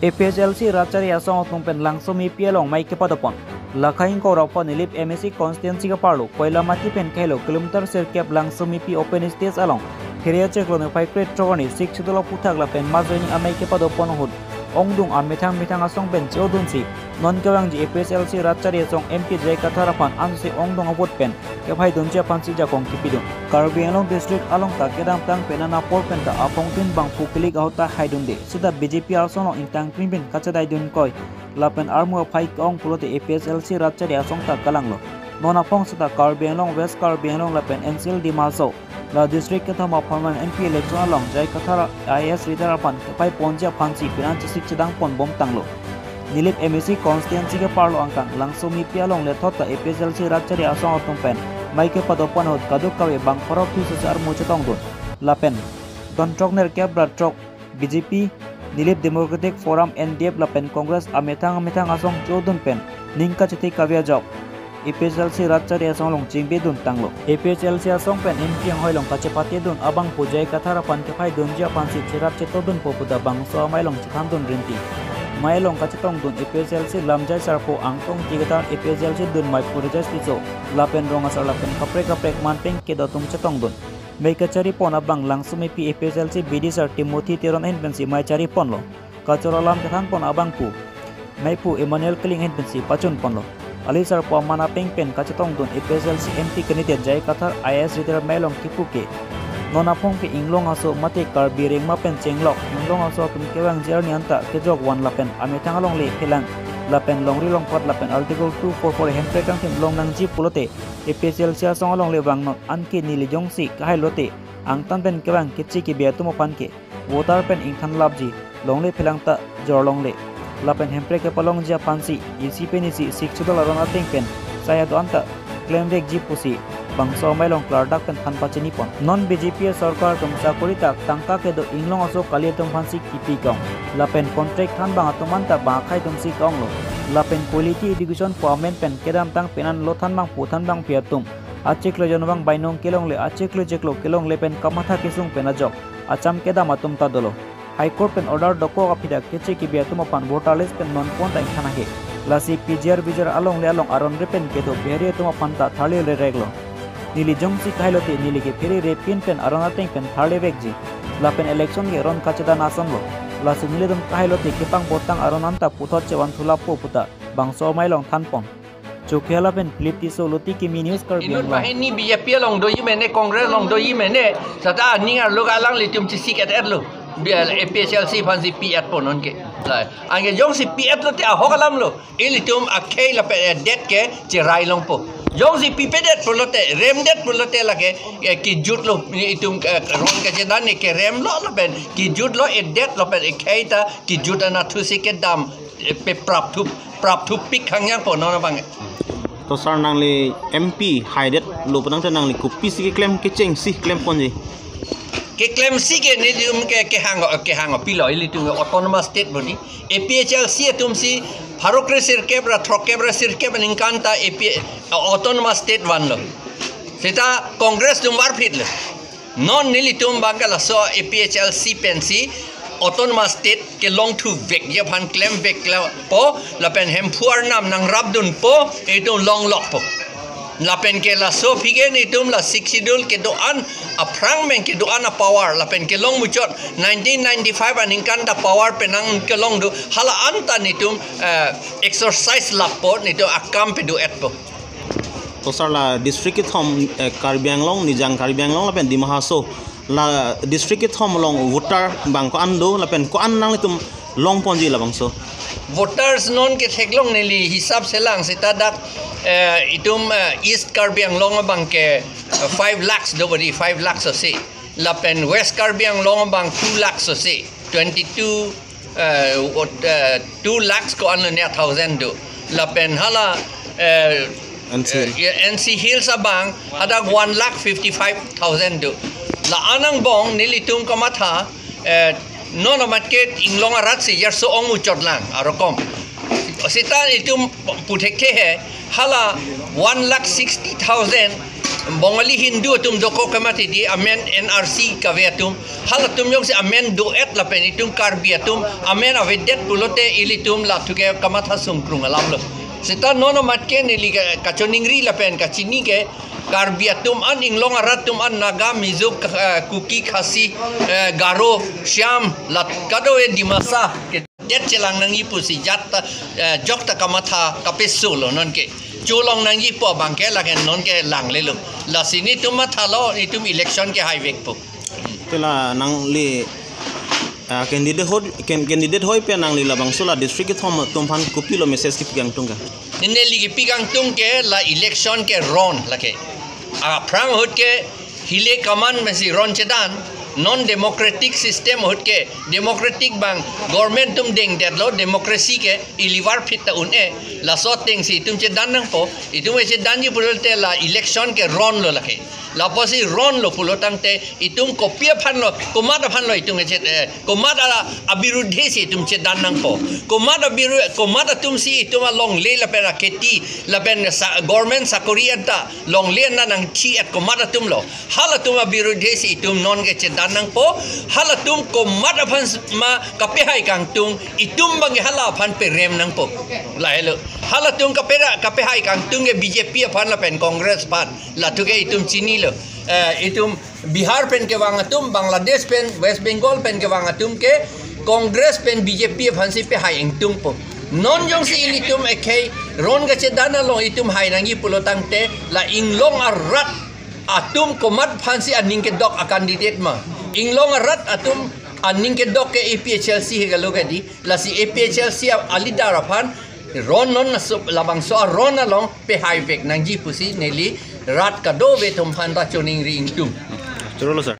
APSLC Rachari Asong Tumpen Langsomi Pialong Mai Kepadopon Lakhain ko raw nilip MSC constituency ka parlo koila mati pen kilo kilometer serkep Langsomi Pi open stage along Kiria Cheklo ne 5 grade trogani 6 dola puthagla pen mazoni amai kepadopon hud ongdung an metang asong pen chodunsi non kewang ji APSLC Rachari Asong MP Jai Katharapan ansi ongdung abot pen kepai donja pansi jakong kipidung Karbi Anglong district along ta kedam tang penana por pen ta apong tin bang pukilik ahota haidunde sida BJP arsono intang krimbin kachadai dun koi lapen armu phai kong pulote APSLC Rachari Asong ta kalanglo nona pong sida Karbi Anglong West Karbi Anglong lapen NCL di Maso la district kathama permanent MP election along Jai Kathara IS leader apan kepai ponja pansi pinan chisi chidang pon bom tanglo nilip MSC constituency ke parlo angkang Langsomi Pialong le thota APSLC Rachari Asong otong pen Maike Padopon hot kaduk kawe bang parok tu sesar mu cetong dun lapen don trokner kebra trok BJP nilip Democratic Forum NDF lapen Congress ametang asong chodun pen ningka cheti kawya job APSLC Rachari Asong long jingbe dun tanglo APSLC Asong pen MP ang hoilong kacepati dun abang pujai katharapan kepai dunja pansi chirap cetodun popuda bang so mailong chithan dun rinti Mailong kacetong dun APSLC lamjai sarpo angtong tigatar APSLC dun mai purjas tiso lapen rongasar lapen kaprek manpeng kedatung cetong dun mai kacari pon abang Langsomi Pi APSLC BD sar Timothy Teron henpensi mai cari pon lo kacoralam kethan pon abang pu mai pu Emmanuel Keling henpensi pacun pon lo ali sarpo mana peng pen kacetong dun APSLC MP kandidat Jai Kathar IS leader mailong kipuke nona pong ke inglong aso mate Karbi ring mapen chenglok inglong aso tum kewang jerni anta kejok wan lapen ametang along le pelang lapen longri long pot lapen article 244 hempre kang tim long nang ji pulote APSLC Asong along le wang not anke nili jongsi kahai lote angtan pen kewang kichi ki biatu mo panke voter pen ingthan labji long le pelang ta jor long le lapen hempre ke palong ja pansi isi penisi 6 dollar on ating pen saya do anta claim rek ji pusi bangso mailong klardak pen phan pachini pon non BJP sarkar tum sakuri tak tangka ke do inglong aso kali tum phansi kipi kong lapen contract than bang atuman ta ba khai tum si kong lo lapen quality education formen pen kedam tang penan lo than bang puthan bang piatum achik lo jonobang bainong kelong le achik lo jeklo kelong le pen kamatha kisung pen ajok acham kedam atum ta dolo high court pen order doko apida keche ki biatum pan voterless pen non pon ta khana he lasi PJR bijar along le along aron repen ke do beri tum pan ta thali le reglo nili jongsi kailote nili ke pheri repin pen arona teng pen thale vekji lapen election ge ron kacheda nason lo lasi nili dum kailote kepang botang aronanta puthot chewan thula po puta bangso mailong thanpon chokela pen flipti soloti ki news kar inut bahini BJP long do yimene Congress long do yimene sata ningar lo galang litum chisik at lo APSLC phansi pi at ponon ke ange jongsi pi at lo te hogalam lo ilitum akhei la det ke chirai long po Jongsi pipedet pulote remdet pulote lage ki jutlo itum ron ka jedani ke remlo lopen ki jutlo edet lopen ekhaita ki jutana thusike dam pe prap thu pik khangyang ponona bang to sar nangli MP haidet lo panang ta nangli kupi si claim ke cheng si claim ponji ke claim si ke ni dum ke hang piloi litum autonomous state body APSLC tum si Harokre sirkebra trokebra sirkeb ningkanta AP autonomous state one lo sita congress dum war fit lo non nilitum bangala so APSLC pensi autonomous state ke long to vek ye phan claim vek la po la pen hem phuar nam nang rabdun po etu long lock po la pen ke la so fige ni tum la 6 schedule ke do an aprang men ke do an power la pen ke long muchot 1995 an inkanda power penang ke long do hala anta ni tum exercise la po ni do akam pe do et po to sar la district thom Karbi Anglong nijang Karbi Anglong la pen di mahaso la district thom long voter bang ko ando la pen ko an nang tum long ponji la bangso voters non ke theklong neli hisab selang sita dak itum East Karbi Anglong bang ke 5 lakhs nobody 5 lakhs se lapen West Karbi Anglong bang 2 lakhs se 22 2 lakhs ko an ne 1000 do lapen hala NC Hills abang ada 1,55,000 do la anang bong nilitum kamatha non market inglong arat si yer so ongu chotlang arokom sitan itum puthekhe he hala 1,60,000 Bengali Hindu tum doko kamati di amen NRC kavetum halatum yung si amen duet la penitum karbiatum amen avedet pulote ilitum la tuke kamatha sungkrung alam lo sita nono matke nili kachoningri la pen kachini ke karbiatum an inglong aratum an naga mizo kuki khasi garo syam la kado e dimasa ke det chelang nang ipu si jatta jokta kamatha kapesulo non ke Chulong nang ipo bangke la ken non ke lang le lo la sini tum mathalo itum election ke high vek po tela nang li candidate hoi pe nang li labang sola district ke thom tum phan kopilo message ki piang tunga inne ligi pigang tung ke la election ke ron la ke prang hot ke hile kaman mesi ron chedan non democratic system hot ke democratic bang government tum deng det lo democracy ke ilivar fit ta un e la so teng si tum che dan nang po itum che dan ji pulote la election ke ron lo la ke la posi ron lo pulotang te itum kopia phan lo komada phan lo itum che komada abirudhe si itum che dan nang po komada tum si itum long le la pera keti la ben government sakorianta long le na nang chi at komada tum lo hala tum abirudhe si itum non ke che dan nang po hala tum komada phan ma kapehai kang tung itum bang hala phan pe rem nang po la hello hala tum kapehai kang tung ke BJP phan la pen Congress pan la tuke itum chini lo itum Bihar pen ke wangatum Bangladesh pen West Bengal pen ke wangatum ke Congress pen BJP phan si pe hai eng tung po non jong si ilitum ekei ron ga che dana lo itum hai nangi pulotang te la inglong arat atum komat phan si aning ke dok a candidate ma inglong arat atum aning ke dok ke APHLC ga lo ga di la si APHLC alidara phan ron non labang so ron along pe high vek nang ji pusi neli rat ka do ve thom phan da choning ring tum cholo sir